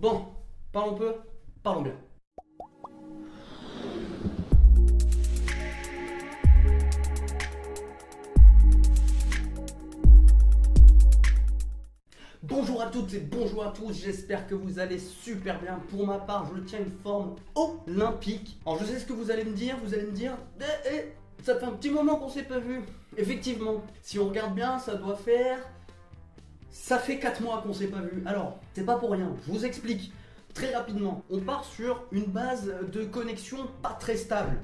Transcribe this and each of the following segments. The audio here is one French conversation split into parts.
Bon, parlons peu, parlons bien. Bonjour à toutes et bonjour à tous, j'espère que vous allez super bien. Pour ma part, je tiens une forme olympique. Alors je sais ce que vous allez me dire, ça fait un petit moment qu'on s'est pas vu. Effectivement, si on regarde bien, ça fait 4 mois qu'on s'est pas vu. Alors, c'est pas pour rien, je vous explique très rapidement. On part sur une base de connexion pas très stable.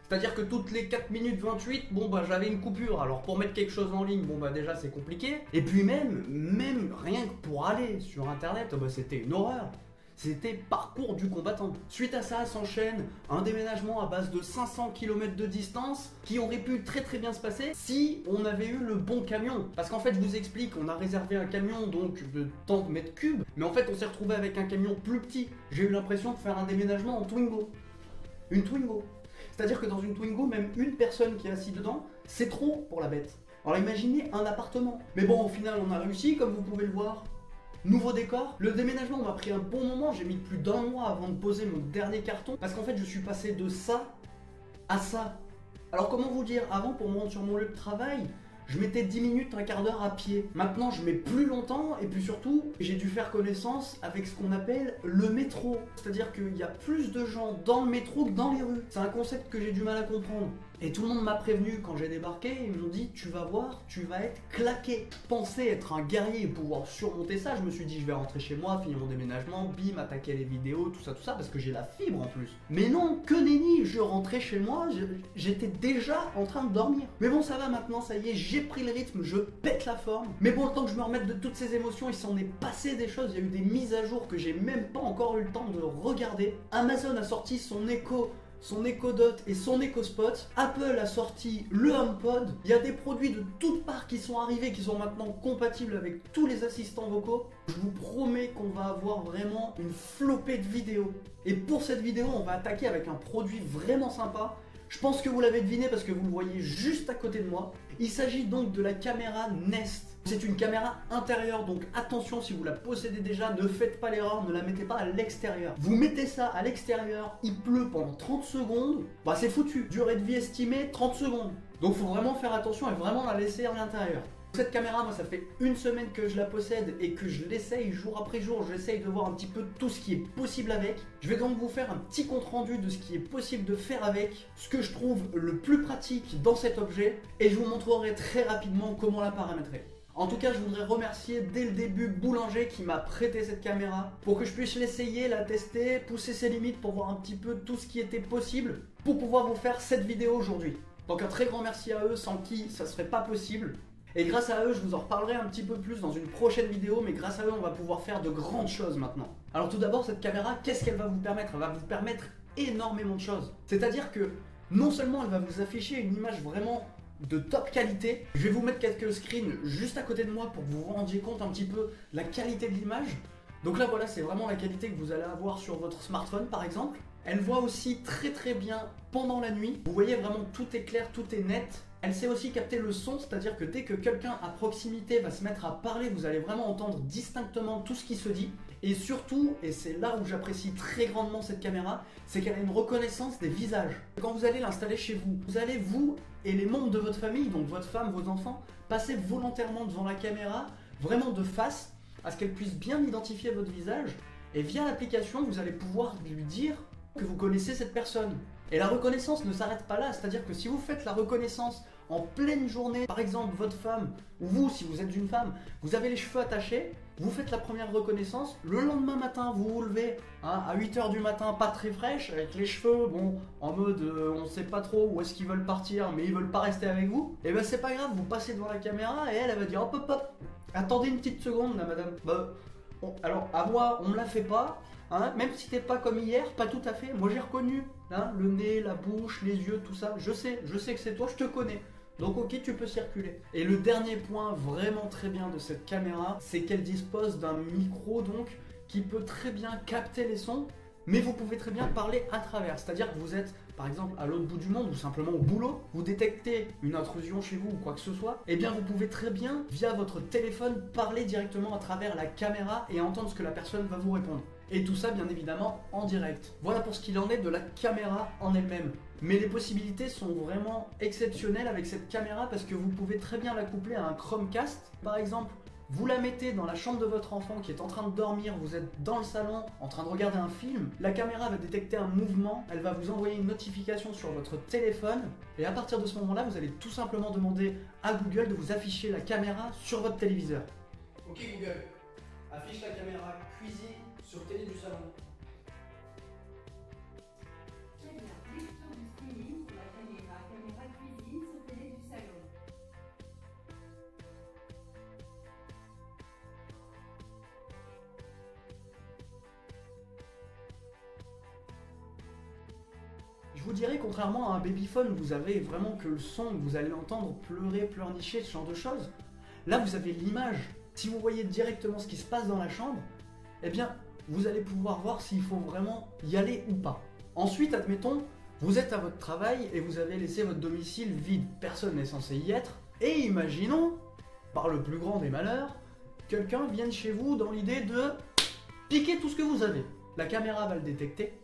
C'est-à-dire que toutes les 4 minutes 28, j'avais une coupure. Alors pour mettre quelque chose en ligne, déjà c'est compliqué. Et puis même rien que pour aller sur internet, c'était une horreur. C'était parcours du combattant. Suite à ça s'enchaîne un déménagement à base de 500 km de distance qui aurait pu très bien se passer si on avait eu le bon camion. Parce qu'en fait, je vous explique, on a réservé un camion donc de tant de mètres cubes, mais en fait on s'est retrouvé avec un camion plus petit. J'ai eu l'impression de faire un déménagement en Twingo. Une Twingo. C'est-à-dire que dans une Twingo, même une personne qui est assise dedans, c'est trop pour la bête. Alors imaginez un appartement. Mais bon, au final, on a réussi, comme vous pouvez le voir. Nouveau décor. Le déménagement m'a pris un bon moment. J'ai mis plus d'1 mois avant de poser mon dernier carton. Parce qu'en fait, je suis passé de ça à ça. Alors comment vous dire, avant, pour me rendre sur mon lieu de travail, je mettais 10 minutes, un quart d'heure à pied. Maintenant, je mets plus longtemps et puis surtout, j'ai dû faire connaissance avec ce qu'on appelle le métro. C'est-à-dire qu'il y a plus de gens dans le métro que dans les rues. C'est un concept que j'ai du mal à comprendre. Et tout le monde m'a prévenu quand j'ai débarqué, ils m'ont dit tu vas voir, tu vas être claqué. Je pensais être un guerrier et pouvoir surmonter ça, je me suis dit je vais rentrer chez moi, finir mon déménagement, bim, attaquer les vidéos, tout ça, parce que j'ai la fibre en plus. Mais non, que nenni, je rentrais chez moi, j'étais déjà en train de dormir. Mais bon ça va maintenant, ça y est, j'ai pris le rythme, je pète la forme. Mais bon, le temps que je me remette de toutes ces émotions, il s'en est passé des choses, il y a eu des mises à jour que j'ai même pas encore eu le temps de regarder. Amazon a sorti son Echo Dot et son Echo Spot. Apple a sorti le HomePod. Il y a des produits de toutes parts qui sont arrivés, qui sont maintenant compatibles avec tous les assistants vocaux. Je vous promets qu'on va avoir vraiment une flopée de vidéos. Et pour cette vidéo, on va attaquer avec un produit vraiment sympa. Je pense que vous l'avez deviné parce que vous le voyez juste à côté de moi. Il s'agit donc de la caméra Nest. C'est une caméra intérieure, donc attention si vous la possédez déjà, ne faites pas l'erreur, ne la mettez pas à l'extérieur. Vous mettez ça à l'extérieur, il pleut pendant 30 secondes, c'est foutu. Durée de vie estimée 30 secondes. Donc faut vraiment faire attention et vraiment la laisser à l'intérieur. Cette caméra, moi ça fait 1 semaine que je la possède et que je l'essaye jour après jour, j'essaye de voir un petit peu tout ce qui est possible avec. Je vais donc vous faire un petit compte rendu de ce qui est possible de faire avec, ce que je trouve le plus pratique dans cet objet et je vous montrerai très rapidement comment la paramétrer. En tout cas, je voudrais remercier dès le début Boulanger qui m'a prêté cette caméra pour que je puisse l'essayer, la tester, pousser ses limites pour voir un petit peu tout ce qui était possible pour pouvoir vous faire cette vidéo aujourd'hui. Donc un très grand merci à eux, sans qui ça serait pas possible. Et grâce à eux, je vous en reparlerai un petit peu plus dans une prochaine vidéo, mais grâce à eux, on va pouvoir faire de grandes choses maintenant. Alors tout d'abord, cette caméra, qu'est-ce qu'elle va vous permettre? Elle va vous permettre énormément de choses. C'est-à-dire que non seulement elle va vous afficher une image vraiment de top qualité, je vais vous mettre quelques screens juste à côté de moi pour que vous vous rendiez compte un petit peu de la qualité de l'image. Donc là voilà, c'est vraiment la qualité que vous allez avoir sur votre smartphone par exemple. Elle voit aussi très bien pendant la nuit. Vous voyez vraiment tout est clair, tout est net. Elle sait aussi capter le son, c'est-à-dire que dès que quelqu'un à proximité va se mettre à parler, vous allez vraiment entendre distinctement tout ce qui se dit. Et surtout, et c'est là où j'apprécie très grandement cette caméra, c'est qu'elle a une reconnaissance des visages. Quand vous allez l'installer chez vous, vous allez vous et les membres de votre famille, donc votre femme, vos enfants, passer volontairement devant la caméra, vraiment de face, à ce qu'elle puisse bien identifier votre visage. Et via l'application, vous allez pouvoir lui dire que vous connaissez cette personne. Et la reconnaissance ne s'arrête pas là, c'est-à-dire que si vous faites la reconnaissance en pleine journée, par exemple votre femme, ou vous si vous êtes une femme, vous avez les cheveux attachés, vous faites la première reconnaissance, le lendemain matin vous vous levez à 8 h du matin, pas très fraîche, avec les cheveux, en mode on sait pas trop où est-ce qu'ils veulent partir, mais ils veulent pas rester avec vous, et c'est pas grave, vous passez devant la caméra et elle va dire hop, attendez une petite seconde là madame, alors à moi on me la fait pas, même si t'es pas comme hier, pas tout à fait, moi j'ai reconnu le nez, la bouche, les yeux, tout ça, je sais que c'est toi, je te connais. Donc ok, tu peux circuler. Et le dernier point vraiment très bien de cette caméra, c'est qu'elle dispose d'un micro qui peut très bien capter les sons, mais vous pouvez très bien parler à travers. C'est-à-dire que vous êtes par exemple à l'autre bout du monde ou simplement au boulot, vous détectez une intrusion chez vous ou quoi que ce soit, eh bien vous pouvez très bien, via votre téléphone, parler directement à travers la caméra et entendre ce que la personne va vous répondre. Et tout ça bien évidemment en direct. Voilà pour ce qu'il en est de la caméra en elle-même. Mais les possibilités sont vraiment exceptionnelles avec cette caméra parce que vous pouvez très bien la coupler à un Chromecast. Par exemple, vous la mettez dans la chambre de votre enfant qui est en train de dormir, vous êtes dans le salon en train de regarder un film, la caméra va détecter un mouvement, elle va vous envoyer une notification sur votre téléphone et à partir de ce moment-là, vous allez tout simplement demander à Google de vous afficher la caméra sur votre téléviseur. Ok Google, affiche la caméra cuisine sur télé du salon. Très bien, lecture du streaming sur la caméra cuisine sur télé du salon. Je vous dirais, contrairement à un babyphone où vous avez vraiment que le son, vous allez entendre pleurer, pleurnicher, ce genre de choses, là vous avez l'image. Si vous voyez directement ce qui se passe dans la chambre, eh bien vous allez pouvoir voir s'il faut vraiment y aller ou pas. Ensuite, admettons, vous êtes à votre travail et vous avez laissé votre domicile vide, personne n'est censé y être, et imaginons, par le plus grand des malheurs, quelqu'un vienne chez vous dans l'idée de piquer tout ce que vous avez. La caméra va le détecter.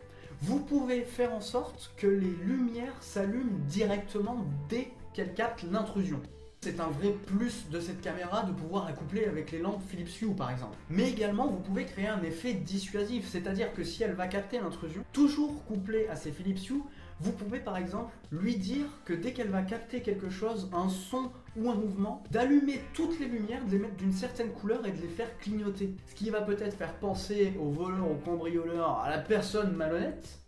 Vous pouvue faire en sorte que les lumières s'allument directement dès qu'elle capte l'intrusion. C'est un vrai plus de cette caméra de pouvoir la coupler avec les lampes Philips Hue par exemple. Mais également vous pouvez créer un effet dissuasif, c'est-à-dire que si elle va capter l'intrusion, toujours couplée à ces Philips Hue, vous pouvez par exemple lui dire que dès qu'elle va capter quelque chose, un son ou un mouvement, d'allumer toutes les lumières, de les mettre d'une certaine couleur et de les faire clignoter. Ce qui va peut-être faire penser aux voleurs, aux cambrioleurs, à la personne malhonnête,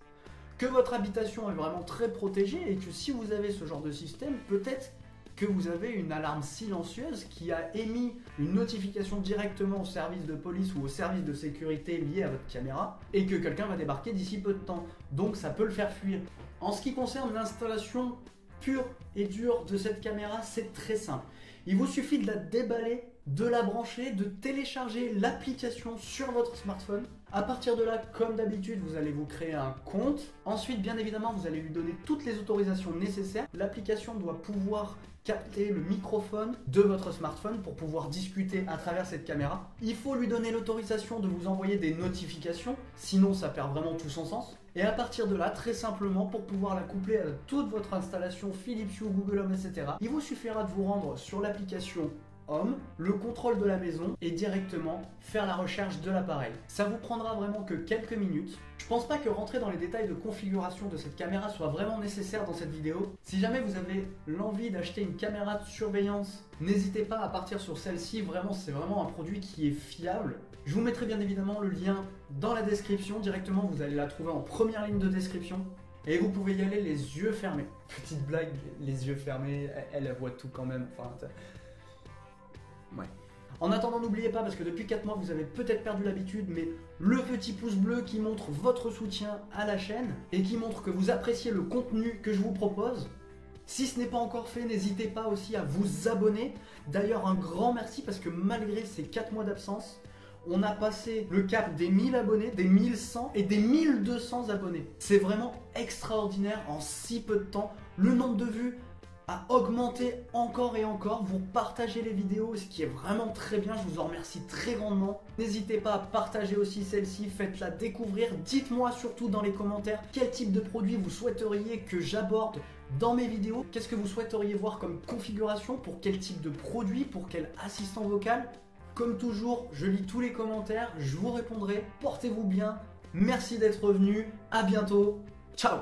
que votre habitation est vraiment très protégée et que si vous avez ce genre de système, peut-être que vous avez une alarme silencieuse qui a émis une notification directement au service de police ou au service de sécurité lié à votre caméra et que quelqu'un va débarquer d'ici peu de temps. Donc ça peut le faire fuir. En ce qui concerne l'installation pure et dure de cette caméra, c'est très simple. Il vous suffit de la déballer, de la brancher, de télécharger l'application sur votre smartphone. À partir de là, comme d'habitude, vous allez vous créer un compte. Ensuite, bien évidemment, vous allez lui donner toutes les autorisations nécessaires. L'application doit pouvoir capter le microphone de votre smartphone pour pouvoir discuter à travers cette caméra. Il faut lui donner l'autorisation de vous envoyer des notifications, sinon ça perd vraiment tout son sens. Et à partir de là, très simplement, pour pouvoir la coupler à toute votre installation Philips Hue, Google Home, etc., il vous suffira de vous rendre sur l'application Home, le contrôle de la maison et directement faire la recherche de l'appareil. Ça vous prendra vraiment que quelques minutes. Je pense pas que rentrer dans les détails de configuration de cette caméra soit vraiment nécessaire dans cette vidéo. Si jamais vous avez l'envie d'acheter une caméra de surveillance, n'hésitez pas à partir sur celle-ci. Vraiment, c'est vraiment un produit qui est fiable. Je vous mettrai bien évidemment le lien dans la description. Directement, vous allez la trouver en première ligne de description. Et vous pouvez y aller les yeux fermés. Petite blague, les yeux fermés, elle voit tout quand même. Enfin, ouais. En attendant, n'oubliez pas, parce que depuis 4 mois, vous avez peut-être perdu l'habitude, mais le petit pouce bleu qui montre votre soutien à la chaîne et qui montre que vous appréciez le contenu que je vous propose. Si ce n'est pas encore fait, n'hésitez pas aussi à vous abonner. D'ailleurs, un grand merci parce que malgré ces 4 mois d'absence, on a passé le cap des 1000 abonnés, des 1100 et des 1200 abonnés. C'est vraiment extraordinaire en si peu de temps. Le nombre de vues a augmenté encore et encore. Vous partagez les vidéos, ce qui est vraiment très bien. Je vous en remercie très grandement. N'hésitez pas à partager aussi celle-ci, faites-la découvrir. Dites-moi surtout dans les commentaires quel type de produit vous souhaiteriez que j'aborde dans mes vidéos. Qu'est-ce que vous souhaiteriez voir comme configuration, pour quel type de produit, pour quel assistant vocal. Comme toujours, je lis tous les commentaires, je vous répondrai. Portez-vous bien, merci d'être venu, à bientôt, ciao.